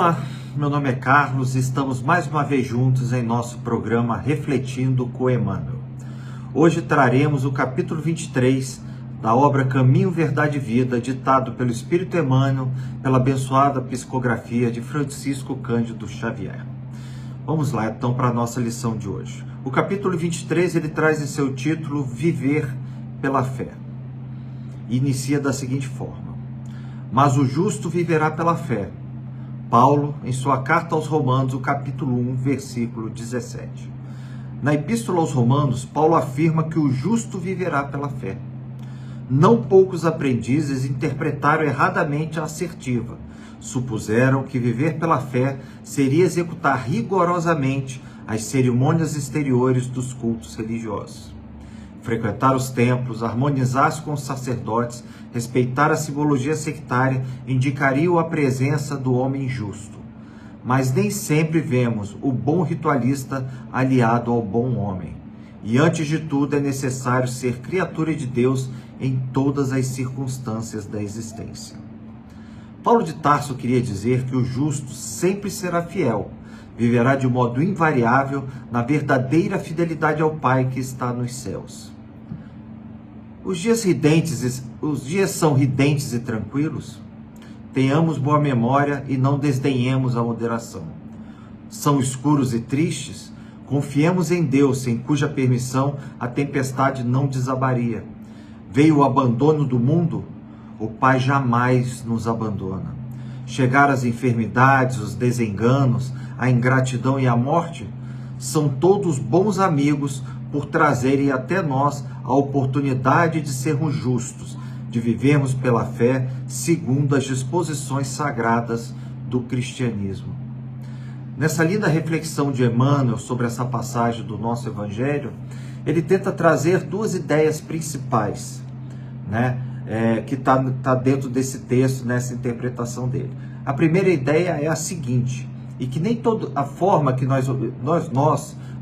Olá, meu nome é Carlos e estamos mais uma vez juntos em nosso programa Refletindo com Emmanuel. Hoje traremos o capítulo 23 da obra Caminho, Verdade e Vida, ditado pelo Espírito Emmanuel, pela abençoada psicografia de Francisco Cândido Xavier. Vamos lá então para a nossa lição de hoje. O capítulo 23 ele traz em seu título Viver pela Fé. E inicia da seguinte forma: Mas o justo viverá pela fé. Paulo, em sua carta aos Romanos, o capítulo 1, versículo 17. Na Epístola aos Romanos, Paulo afirma que o justo viverá pela fé. Não poucos aprendizes interpretaram erradamente a assertiva. Supuseram que viver pela fé seria executar rigorosamente as cerimônias exteriores dos cultos religiosos. Frequentar os templos, harmonizar-se com os sacerdotes, respeitar a simbologia sectária, indicariam a presença do homem justo. Mas nem sempre vemos o bom ritualista aliado ao bom homem. E antes de tudo é necessário ser criatura de Deus em todas as circunstâncias da existência. Paulo de Tarso queria dizer que o justo sempre será fiel, viverá de modo invariável na verdadeira fidelidade ao Pai que está nos céus. Os dias são ridentes e tranquilos? Tenhamos boa memória e não desdenhemos a moderação. São escuros e tristes? Confiemos em Deus, sem cuja permissão a tempestade não desabaria. Veio o abandono do mundo? O Pai jamais nos abandona. Chegaram as enfermidades, os desenganos, a ingratidão e a morte? São todos bons amigos por trazerem até nós a oportunidade de sermos justos, de vivermos pela fé segundo as disposições sagradas do cristianismo. Nessa linda reflexão de Emmanuel sobre essa passagem do nosso Evangelho, ele tenta trazer duas ideias principais, que está dentro desse texto, nessa interpretação dele. A primeira ideia é a seguinte, e que nem toda a forma que nós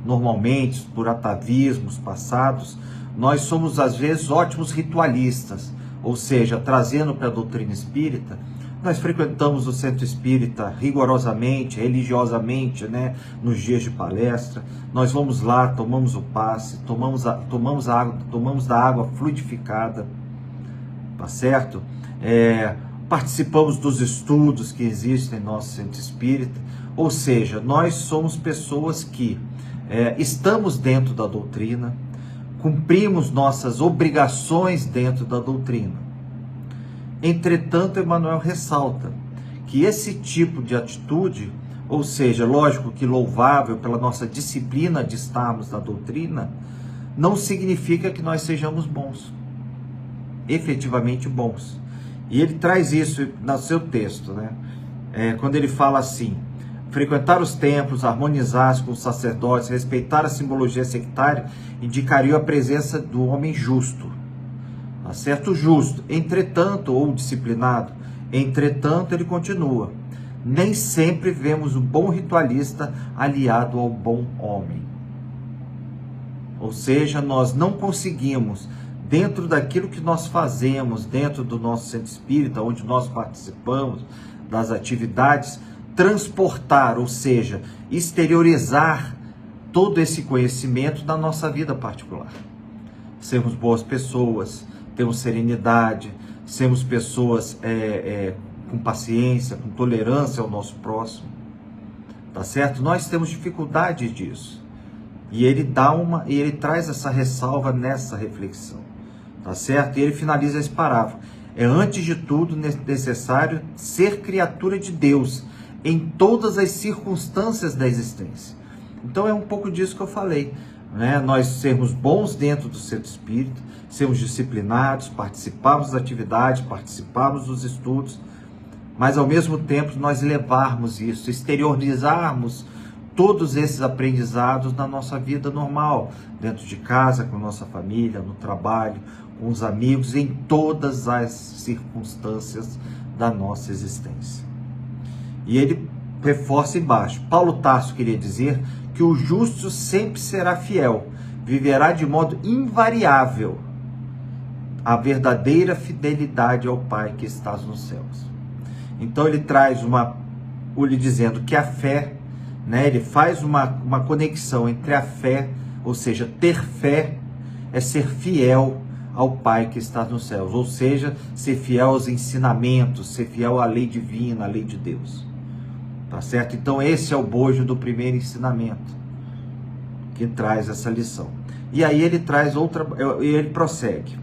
normalmente, por atavismos passados, nós somos às vezes ótimos ritualistas, ou seja, trazendo para a doutrina espírita, nós frequentamos o centro espírita rigorosamente, religiosamente, nos dias de palestra, nós vamos lá, tomamos o passe, tomamos da água fluidificada, tá certo? Participamos dos estudos que existem em nosso centro espírita, ou seja, nós somos pessoas que estamos dentro da doutrina, cumprimos nossas obrigações dentro da doutrina. Entretanto, Emmanuel ressalta que esse tipo de atitude, ou seja, lógico que louvável pela nossa disciplina de estarmos na doutrina, não significa que nós sejamos bons, efetivamente bons. E ele traz isso no seu texto, quando ele fala assim: frequentar os templos, harmonizar-se com os sacerdotes, respeitar a simbologia sectária, indicaria a presença do homem justo. Tá certo? Justo. Entretanto, ou disciplinado. Entretanto, ele continua: nem sempre vemos o bom ritualista aliado ao bom homem. Ou seja, nós não conseguimos, dentro daquilo que nós fazemos, dentro do nosso centro espírita, onde nós participamos das atividades, transportar, ou seja, exteriorizar todo esse conhecimento na nossa vida particular. Sermos boas pessoas, termos serenidade, sermos pessoas com paciência, com tolerância ao nosso próximo, tá certo? Nós temos dificuldade disso. E ele traz essa ressalva nessa reflexão, tá certo? E ele finaliza esse parágrafo: é antes de tudo necessário ser criatura de Deus em todas as circunstâncias da existência. Então é um pouco disso que eu falei, nós sermos bons dentro do centro espírita, sermos disciplinados, participarmos das atividades, participarmos dos estudos, mas ao mesmo tempo nós levarmos isso, exteriorizarmos todos esses aprendizados na nossa vida normal, dentro de casa, com nossa família, no trabalho, com os amigos, em todas as circunstâncias da nossa existência. E ele reforça embaixo: Paulo Tarso queria dizer que o justo sempre será fiel, viverá de modo invariável a verdadeira fidelidade ao Pai que está nos céus. Então ele traz uma lhe dizendo que a fé, né, ele faz uma conexão entre a fé, ou seja, ter fé é ser fiel ao Pai que está nos céus, ou seja, ser fiel aos ensinamentos, ser fiel à lei divina, à lei de Deus. Tá certo? Então esse é o bojo do primeiro ensinamento que traz essa lição. E aí ele traz outra, ele prossegue.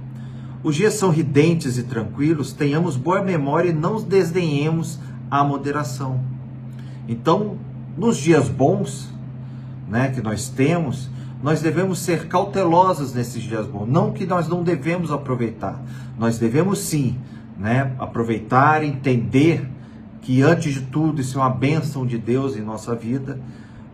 Os dias são ridentes e tranquilos, tenhamos boa memória e não desdenhemos a moderação. Então, nos dias bons, né, que nós temos, nós devemos ser cautelosos nesses dias bons. Não que nós não devemos aproveitar. Nós devemos sim, né, aproveitar, entender que antes de tudo isso é uma bênção de Deus em nossa vida,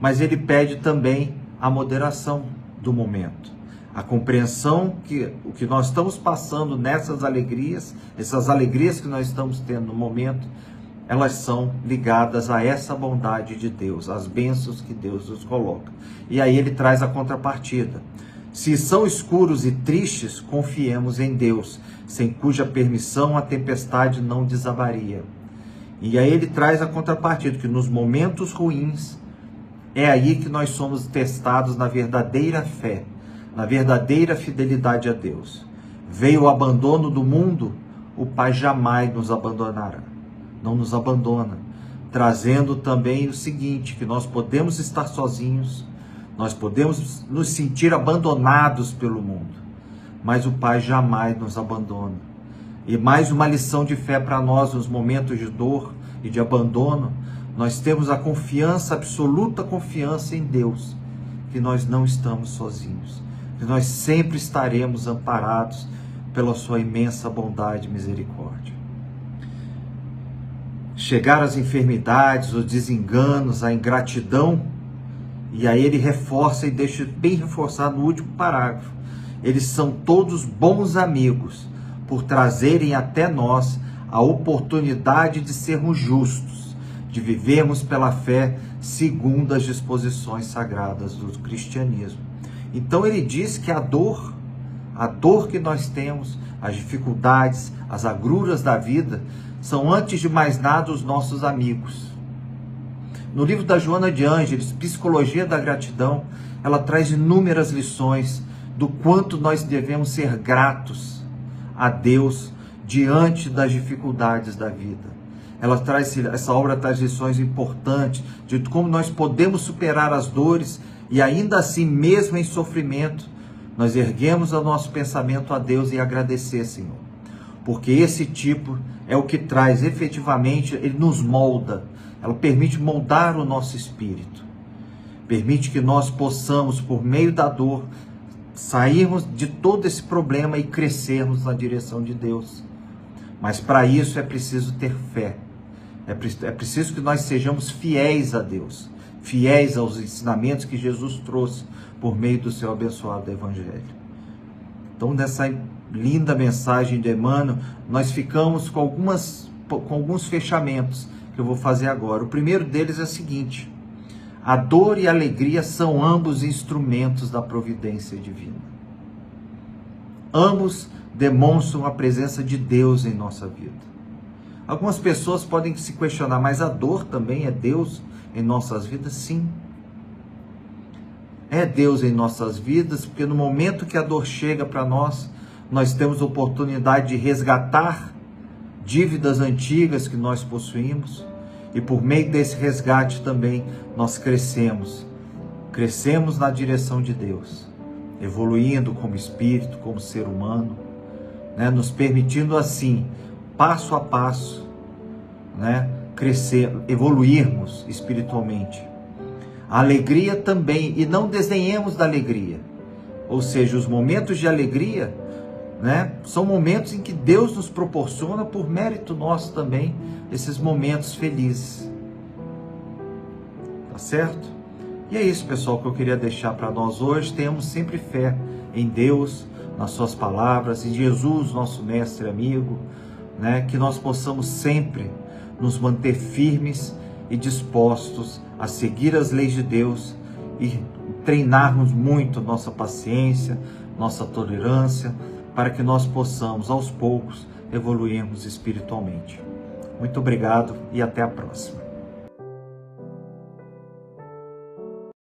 mas ele pede também a moderação do momento. A compreensão que o que nós estamos passando nessas alegrias, essas alegrias que nós estamos tendo no momento, elas são ligadas a essa bondade de Deus, as bênçãos que Deus nos coloca. E aí ele traz a contrapartida. Se são escuros e tristes, confiemos em Deus, sem cuja permissão a tempestade não desabaria. E aí ele traz a contrapartida, que nos momentos ruins, é aí que nós somos testados na verdadeira fé, na verdadeira fidelidade a Deus. Veio o abandono do mundo, o Pai jamais nos abandonará. Não nos abandona, trazendo também o seguinte, que nós podemos estar sozinhos, nós podemos nos sentir abandonados pelo mundo, mas o Pai jamais nos abandona. E mais uma lição de fé para nós nos momentos de dor e de abandono, nós temos a confiança, absoluta confiança em Deus, que nós não estamos sozinhos, que nós sempre estaremos amparados pela sua imensa bondade e misericórdia. Chegar às enfermidades, os desenganos, a ingratidão, e aí ele reforça e deixa bem reforçado no último parágrafo. Eles são todos bons amigos, por trazerem até nós a oportunidade de sermos justos, de vivermos pela fé segundo as disposições sagradas do cristianismo. Então ele diz que a dor que nós temos, as dificuldades, as agruras da vida, são antes de mais nada os nossos amigos. No livro da Joana de Ângeles, Psicologia da Gratidão, ela traz inúmeras lições do quanto nós devemos ser gratos a Deus diante das dificuldades da vida. Essa obra traz lições importantes de como nós podemos superar as dores e ainda assim, mesmo em sofrimento, nós erguemos o nosso pensamento a Deus e agradecer, Senhor. Porque esse tipo é o que traz efetivamente, ele nos molda, ela permite moldar o nosso espírito, permite que nós possamos, por meio da dor, sairmos de todo esse problema e crescermos na direção de Deus. Mas para isso é preciso ter fé, é preciso que nós sejamos fiéis a Deus, fiéis aos ensinamentos que Jesus trouxe por meio do seu abençoado Evangelho. Então, nessa linda mensagem de Emmanuel, nós ficamos com alguns fechamentos que eu vou fazer agora. O primeiro deles é o seguinte: a dor e a alegria são ambos instrumentos da providência divina. Ambos demonstram a presença de Deus em nossa vida. Algumas pessoas podem se questionar, mas a dor também é Deus em nossas vidas? Sim. É Deus em nossas vidas, porque no momento que a dor chega para nós, nós temos a oportunidade de resgatar dívidas antigas que nós possuímos, e por meio desse resgate também nós crescemos na direção de Deus, evoluindo como espírito, como ser humano, né? Nos permitindo assim, passo a passo, né? Crescer, evoluirmos espiritualmente. A alegria também, e não desdenhemos da alegria, ou seja, os momentos de alegria, né, são momentos em que Deus nos proporciona, por mérito nosso também, esses momentos felizes. Tá certo? E é isso, pessoal, que eu queria deixar para nós hoje. Tenhamos sempre fé em Deus, nas suas palavras, em Jesus, nosso mestre amigo, né, que nós possamos sempre nos manter firmes e dispostos a seguir as leis de Deus e treinarmos muito nossa paciência, nossa tolerância, para que nós possamos, aos poucos, evoluirmos espiritualmente. Muito obrigado e até a próxima.